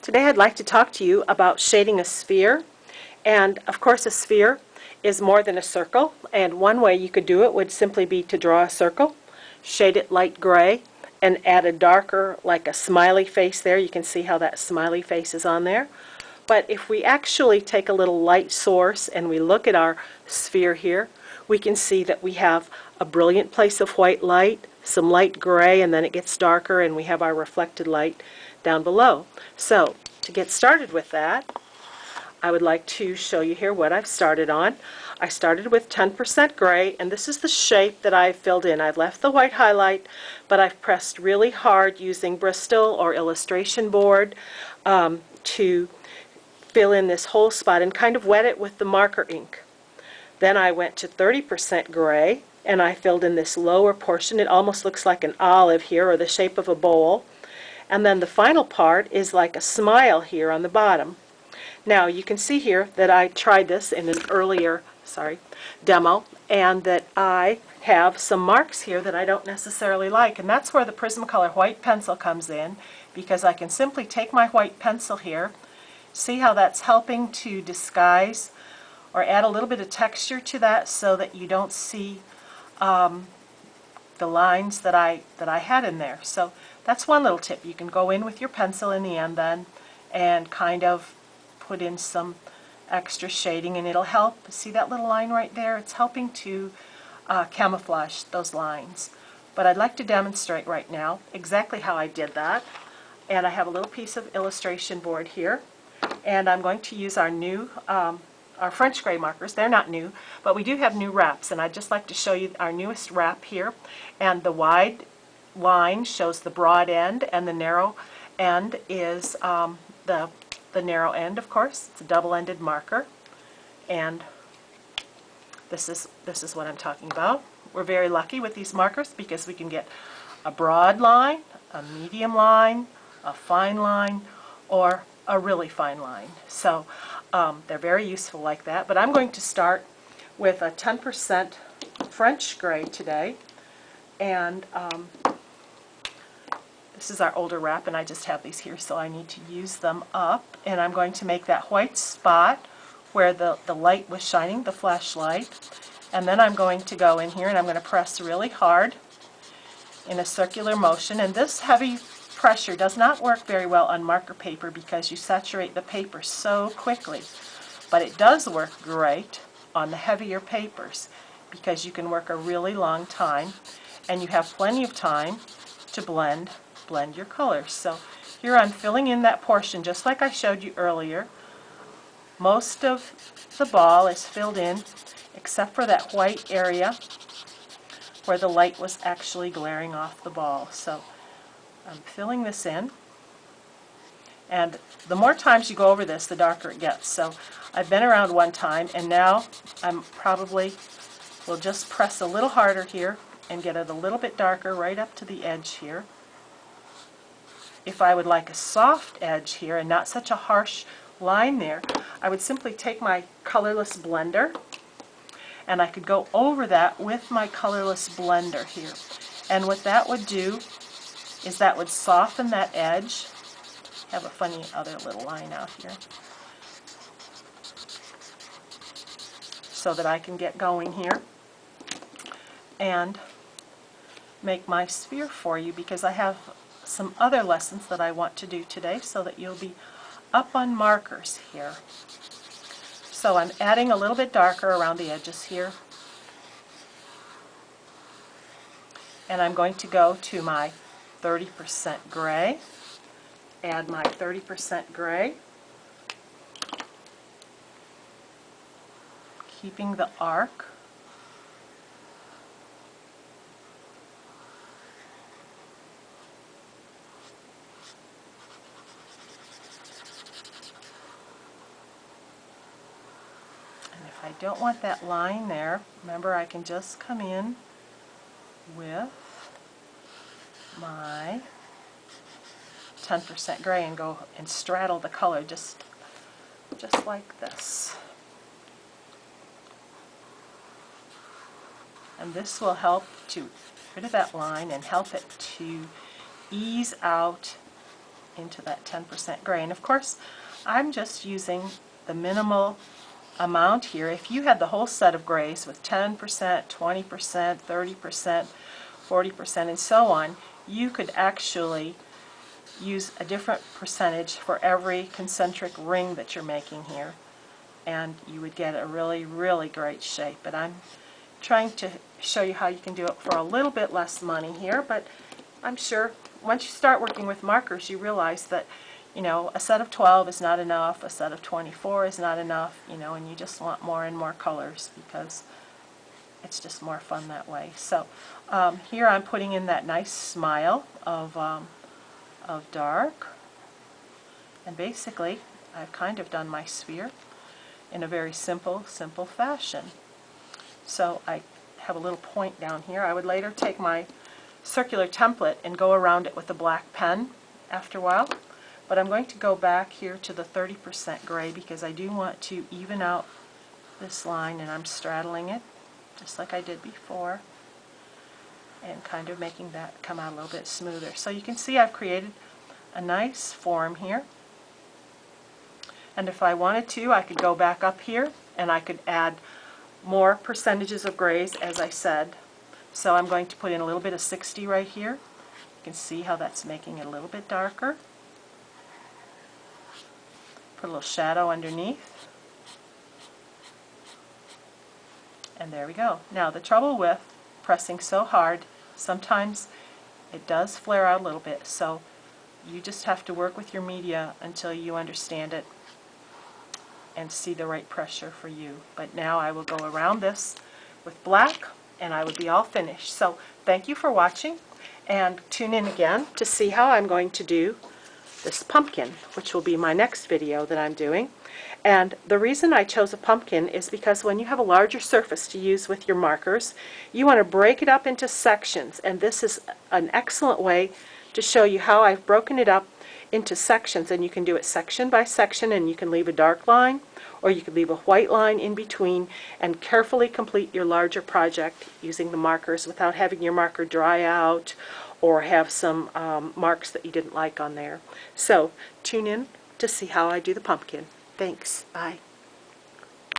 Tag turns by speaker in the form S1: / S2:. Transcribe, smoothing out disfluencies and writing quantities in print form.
S1: Today I'd like to talk to you about shading a sphere. And of course a sphere is more than a circle, and one way you could do it would simply be to draw a circle, shade it light gray, and add a darker, like a smiley face there. You can see how that smiley face is on there. But if we actually take a little light source and we look at our sphere here, we can see that we have a brilliant place of white light, some light gray, and then it gets darker and we have our reflected light down below. So to get started with that, I would like to show you here what I've started on. I started with 10% gray, and this is the shape that I've filled in. I've left the white highlight, but I've pressed really hard using Bristol or illustration board to fill in this whole spot and kind of wet it with the marker ink. Then I went to 30% gray, and I filled in this lower portion. It almost looks like an olive here, or the shape of a bowl. And then the final part is like a smile here on the bottom. Now you can see here that I tried this in an earlier demo, and that I have some marks here that I don't necessarily like, and that's where the Prismacolor white pencil comes in, because I can simply take my white pencil here, see how that's helping to disguise or add a little bit of texture to that so that you don't see the lines that I had in there. So that's one little tip. You can go in with your pencil in the end then and kind of put in some extra shading, and it'll help. See that little line right there? It's helping to camouflage those lines. But I'd like to demonstrate right now exactly how I did that. And I have a little piece of illustration board here, and I'm going to use our new our French gray markers. They're not new, but we do have new wraps, and I'd just like to show you our newest wrap here. And the wide line shows the broad end, and the narrow end is the narrow end, of course. It's a double-ended marker, and this is what I'm talking about. We're very lucky with these markers because we can get a broad line, a medium line, a fine line, or a really fine line. So they're very useful like that. But I'm going to start with a 10% French gray today, and this is our older wrap, and I just have these here, so I need to use them up. And I'm going to make that white spot where the light was shining, the flashlight. And then I'm going to go in here and I'm going to press really hard in a circular motion. And this heavy pressure does not work very well on marker paper because you saturate the paper so quickly. But it does work great on the heavier papers because you can work a really long time and you have plenty of time to blend your colors. So here I'm filling in that portion just like I showed you earlier. Most of the ball is filled in except for that white area where the light was actually glaring off the ball. So I'm filling this in, and the more times you go over this, the darker it gets. So I've been around one time, and now I'm probably will just press a little harder here and get it a little bit darker right up to the edge here. If I would like a soft edge here and not such a harsh line there, I would simply take my colorless blender and I could go over that with my colorless blender here. And what that would do is that would soften that edge. I have a funny other little line out here, so that I can get going here and make my sphere for you, because I have some other lessons that I want to do today so that you'll be up on markers here. So I'm adding a little bit darker around the edges here, and I'm going to go to my 30% gray, add my 30% gray, keeping the arc. If I don't want that line there, remember I can just come in with my 10% gray and go and straddle the color just like this. And this will help to get rid of that line and help it to ease out into that 10% gray. And of course, I'm just using the minimal amount here. If you had the whole set of grays with 10%, 20%, 30%, 40%, and so on, you could actually use a different percentage for every concentric ring that you're making here, and you would get a really, really great shape. But I'm trying to show you how you can do it for a little bit less money here, but I'm sure once you start working with markers, you realize that, you know, a set of 12 is not enough, a set of 24 is not enough, you know, and you just want more and more colors because it's just more fun that way. So here I'm putting in that nice smile of dark, and basically I've kind of done my sphere in a very simple fashion. So I have a little point down here. I would later take my circular template and go around it with a black pen after a while, but I'm going to go back here to the 30% gray because I do want to even out this line, and I'm straddling it just like I did before and kind of making that come out a little bit smoother. So you can see I've created a nice form here, and if I wanted to, I could go back up here and I could add more percentages of grays, as I said. So I'm going to put in a little bit of 60 right here. You can see how that's making it a little bit darker. Put a little shadow underneath. And there we go. Now the trouble with pressing so hard, sometimes it does flare out a little bit, so you just have to work with your media until you understand it and see the right pressure for you. But now I will go around this with black and I would be all finished. So thank you for watching, and tune in again to see how I'm going to do this pumpkin, which will be my next video that I'm doing. And the reason I chose a pumpkin is because when you have a larger surface to use with your markers, you want to break it up into sections, and this is an excellent way to show you how I've broken it up into sections. And you can do it section by section, and you can leave a dark line or you could leave a white line in between and carefully complete your larger project using the markers without having your marker dry out or have some marks that you didn't like on there. So tune in to see how I do the pumpkin. Thanks. Bye.